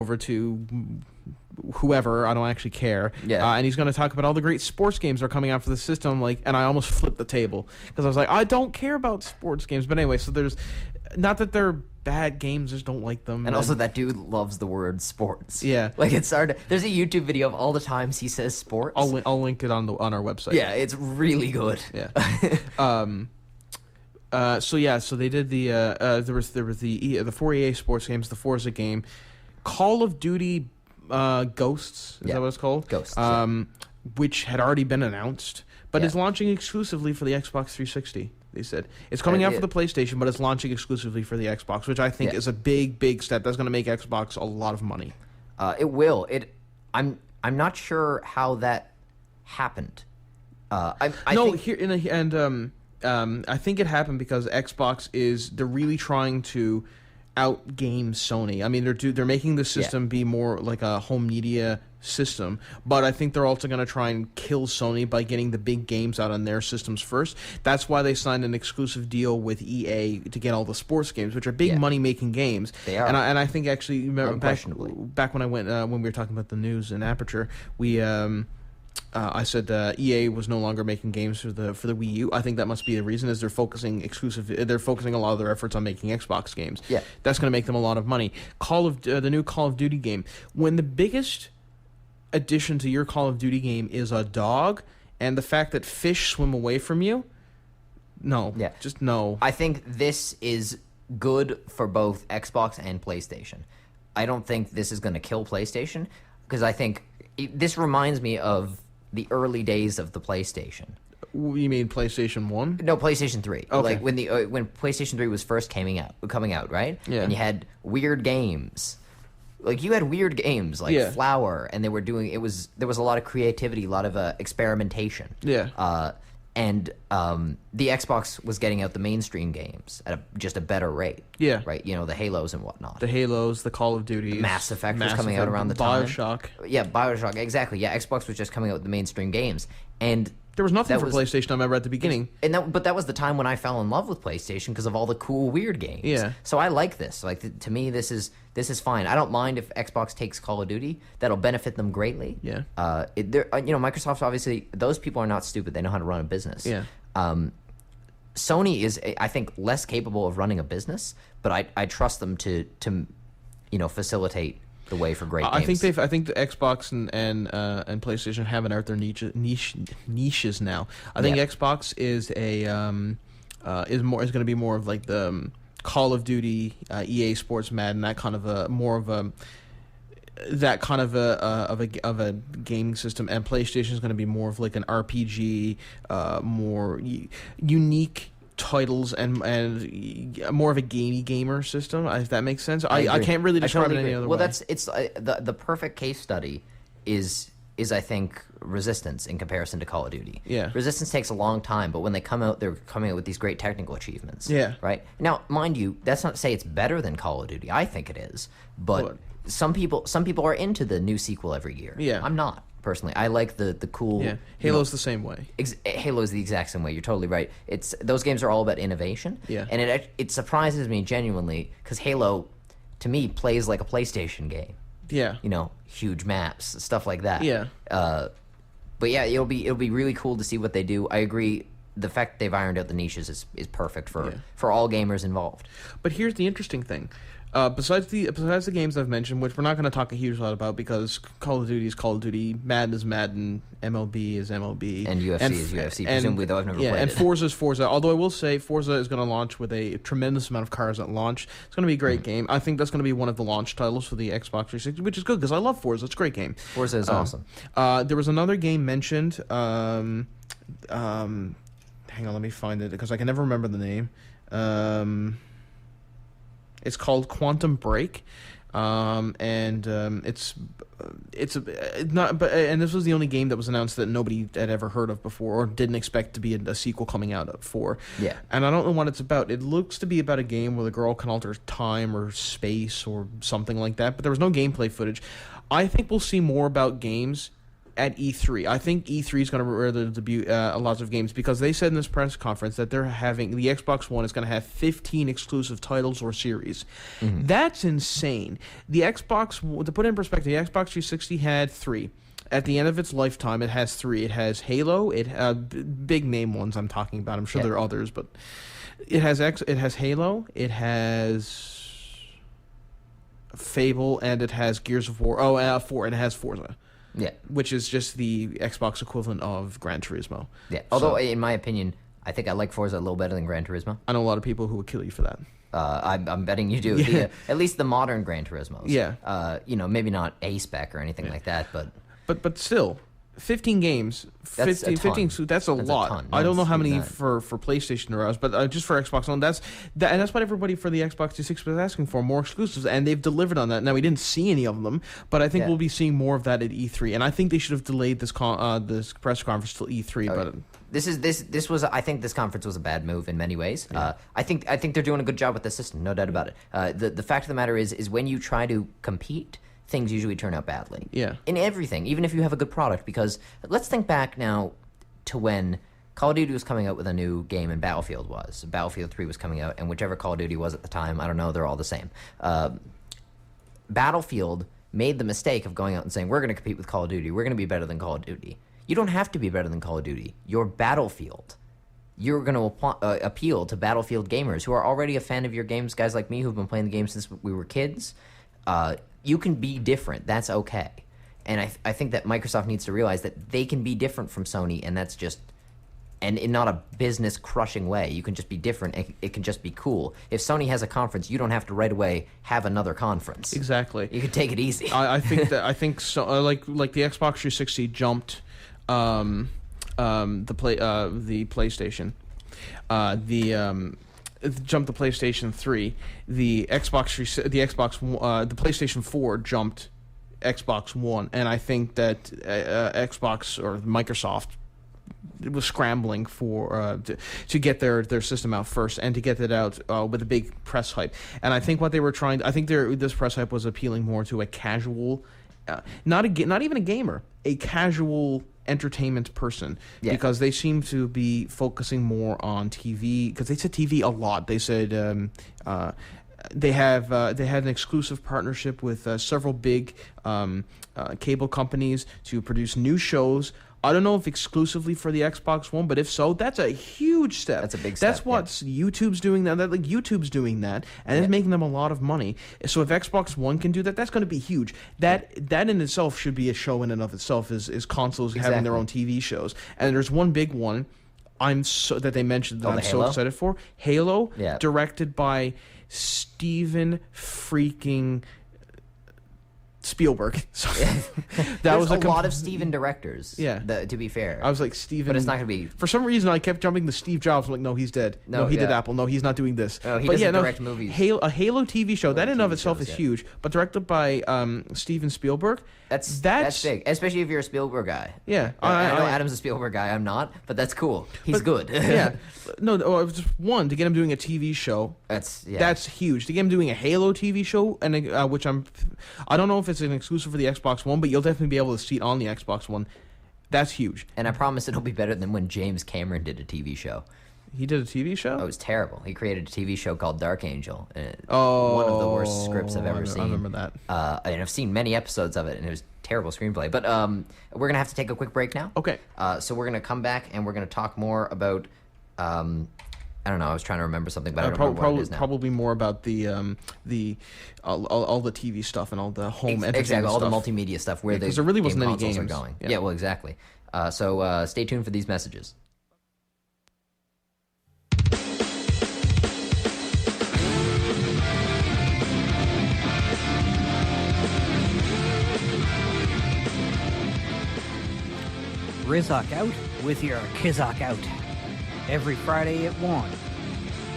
over to whoever, I don't actually care. Yeah. And he's going to talk about all the great sports games that are coming out for the system. And I almost flipped the table because I was like, I don't care about sports games. But anyway, so there's not that they're bad games, just don't like them. And also that dude loves the word sports. Yeah. Like it's hard. There's a YouTube video of all the times he says sports. I'll link it on our website. Yeah, it's really good. Yeah. So they did the there was the 4 EA sports games, the Forza game, Call of Duty Ghosts, is that what it's called? Ghosts. Which had already been announced, but is launching exclusively for the Xbox 360. They said it's coming out for the PlayStation, but it's launching exclusively for the Xbox, which I think is a big step. That's going to make Xbox a lot of money. It will. I'm not sure how that happened. I think it happened because Xbox they're really trying to outgame Sony. I mean, they're making the system be more like a home media system, but I think they're also going to try and kill Sony by getting the big games out on their systems first. That's why they signed an exclusive deal with EA to get all the sports games, which are big money-making games. They are. And I think actually, remember back when I went when we were talking about the news in Aperture, I said EA was no longer making games for the Wii U. I think that must be the reason, is they're focusing a lot of their efforts on making Xbox games. Yeah, that's going to make them a lot of money. The new Call of Duty game, when the biggest addition to your Call of Duty game is a dog and the fact that fish swim away from you, just no. I think this is good for both Xbox and PlayStation. I don't think this is going to kill PlayStation, because I think this reminds me of the early days of the PlayStation. You mean PlayStation 1? No, PlayStation 3. Okay. Like when PlayStation 3 was first coming out, right? Yeah. And you had weird games. Like you had weird games like Flower, and there was a lot of creativity, a lot of experimentation. Yeah. And the Xbox was getting out the mainstream games at just a better rate. Yeah. Right? You know, the Halos and whatnot. The Halos, the Call of Duty. Mass Effect was coming out around the time. BioShock. Yeah, BioShock, exactly. Yeah, Xbox was just coming out with the mainstream games. And there was nothing for PlayStation, I remember, at the beginning. But that was the time when I fell in love with PlayStation because of all the cool, weird games. Yeah. So I like this. Like, to me, this is fine. I don't mind if Xbox takes Call of Duty. That'll benefit them greatly. Yeah. Microsoft, obviously, those people are not stupid. They know how to run a business. Yeah. Sony is, I think, less capable of running a business, but I trust them to facilitate the way for great games. I think the Xbox and PlayStation have it out their niches now. I think Xbox is going to be more of like the Call of Duty, EA Sports, Madden, that kind of a gaming system, and PlayStation is going to be more of like an RPG, more unique titles and more of a gamer system, if that makes sense. I can't really describe it any other way. Well, the perfect case study is I think Resistance in comparison to Call of Duty. Yeah. Resistance takes a long time, but when they come out, they're coming out with these great technical achievements. Yeah. Right? Now, mind you, that's not to say it's better than Call of Duty. I think it is. But some people are into the new sequel every year. Yeah. I'm not. Personally, I like the cool. Yeah, Halo's the same way. Halo's the exact same way. You're totally right. Those games are all about innovation. Yeah, and it surprises me genuinely because Halo, to me, plays like a PlayStation game. Yeah, huge maps, stuff like that. Yeah. But yeah, it'll be really cool to see what they do. I agree. The fact they've ironed out the niches is perfect for all gamers involved. But here's the interesting thing. Besides the games I've mentioned, which we're not going to talk a huge lot about because Call of Duty is Call of Duty, Madden is Madden, MLB is MLB, and UFC is UFC. Presumably, though I've never played and it. Forza is Forza. Although I will say Forza is going to launch with a tremendous amount of cars at launch. It's going to be a great game. I think that's going to be one of the launch titles for the Xbox 360, which is good because I love Forza. It's a great game. Forza is awesome. There was another game mentioned. Hang on, let me find it because I can never remember the name. It's called Quantum Break, and this was the only game that was announced that nobody had ever heard of before or didn't expect to be a sequel coming out for. Yeah. And I don't know what it's about. It looks to be about a game where the girl can alter time or space or something like that, but there was no gameplay footage. I think we'll see more about games at E3. I think E3 is going to really debut lots of games because they said in this press conference that the Xbox One is going to have 15 exclusive titles or series. That's insane. The Xbox, to put it in perspective, the Xbox 360 had 3. At the end of its lifetime, it has 3. It has Halo, big name ones I'm talking about. I'm sure there are others, but it has Halo, it has Fable, and it has Gears of War. 4, and it has Forza. Yeah. Which is just the Xbox equivalent of Gran Turismo. Yeah. Although, in my opinion, I think I like Forza a little better than Gran Turismo. I know a lot of people who would kill you for that. I'm betting you do. Yeah. At least the modern Gran Turismos. Yeah. Maybe not A-spec or anything like that, but... But still, 15 games, That's a ton. 15, that's a lot. ton. I don't know how many That. for PlayStation there are, but just for Xbox One, and that's what everybody for the Xbox 360 was asking for, more exclusives, and they've delivered on that. Now, we didn't see any of them, but I think we'll be seeing more of that at E3, and I think they should have delayed this press conference till E3, but... I think this conference was a bad move in many ways. Yeah. I think they're doing a good job with the system, no doubt about it. The fact of the matter is when you try to compete, things usually turn out badly. Yeah. In everything, even if you have a good product, because let's think back now to when Call of Duty was coming out with a new game and Battlefield 3 was coming out, and whichever Call of Duty was at the time, I don't know, they're all the same. Battlefield made the mistake of going out and saying, we're going to compete with Call of Duty, we're going to be better than Call of Duty. You don't have to be better than Call of Duty. You're Battlefield. You're going to appeal to Battlefield gamers who are already a fan of your games, guys like me who've been playing the game since we were kids. You can be different. That's okay. And I think that Microsoft needs to realize that they can be different from Sony, and that's just... And in not a business-crushing way. You can just be different. It can just be cool. If Sony has a conference, you don't have to right away have another conference. Exactly. You can take it easy. I think so. Like the Xbox 360 jumped the PlayStation. Jumped the PlayStation 3. The PlayStation 4 jumped Xbox One, and I think that Xbox or Microsoft was scrambling for to get their system out first and to get it out with a big press hype. And I think what they were trying, this press hype was appealing more to a casual, not even a gamer, a casual entertainment person, because they seem to be focusing more on TV, because they said TV a lot. They said they had an exclusive partnership with several big cable companies to produce new shows. I don't know if exclusively for the Xbox One, but if so, that's a huge step. That's a big step. That's what YouTube's doing now. YouTube's doing that, and it's making them a lot of money. So if Xbox One can do that, that's going to be huge. That in itself should be a show in and of itself. Is consoles having their own TV shows, and there's one big one that they mentioned that I'm so excited for. Halo, directed by Steven freaking Spielberg. That was a lot of Steven directors. Yeah. To be fair, I was like Steven, but it's not going to be. For some reason, I kept jumping to Steve Jobs. I'm like, no, he's dead. No, he did Apple. No, he's not doing this. Oh, he doesn't direct movies. A Halo TV show that in and of itself is huge, but directed by Steven Spielberg. That's big, especially if you're a Spielberg guy. Yeah, I know Adam's a Spielberg guy. I'm not, but that's cool. He's good. Yeah, no, just one to get him doing a TV show. That's huge. To get him doing a Halo TV show, and which I don't know if it's an exclusive for the Xbox One, but you'll definitely be able to see it on the Xbox One. That's huge. And I promise it'll be better than when James Cameron did a TV show. He did a TV show? Oh, it was terrible. He created a TV show called Dark Angel. One of the worst scripts I've ever seen. I remember that. And I've seen many episodes of it, and it was terrible screenplay. But we're going to have to take a quick break now. Okay. So we're going to come back, and we're going to talk more about... I don't know. I was trying to remember something, but I don't remember what it is now. Probably more about the all the TV stuff and all the home entertainment stuff. All the stuff. multimedia stuff where because there really wasn't any games games are going. Yeah, well, exactly. So stay tuned for these messages. Rizok out with your Kizok out. Every Friday at 1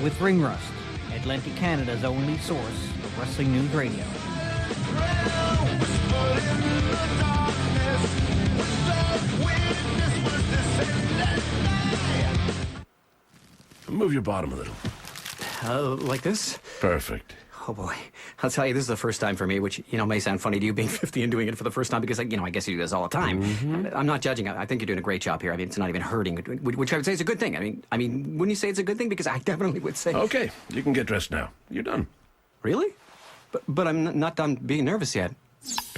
with Ring Rust, Atlantic Canada's only source of wrestling news radio. Move your bottom a little. Like this? Perfect. Oh boy, I'll tell you, this is the first time for me, which, may sound funny to you being 50 and doing it for the first time because, I guess you do this all the time. I'm not judging. I think you're doing a great job here. I mean, it's not even hurting, which I would say is a good thing. I mean, wouldn't you say it's a good thing? Because I definitely would say. Okay, you can get dressed now. You're done. Really? But I'm not done being nervous yet.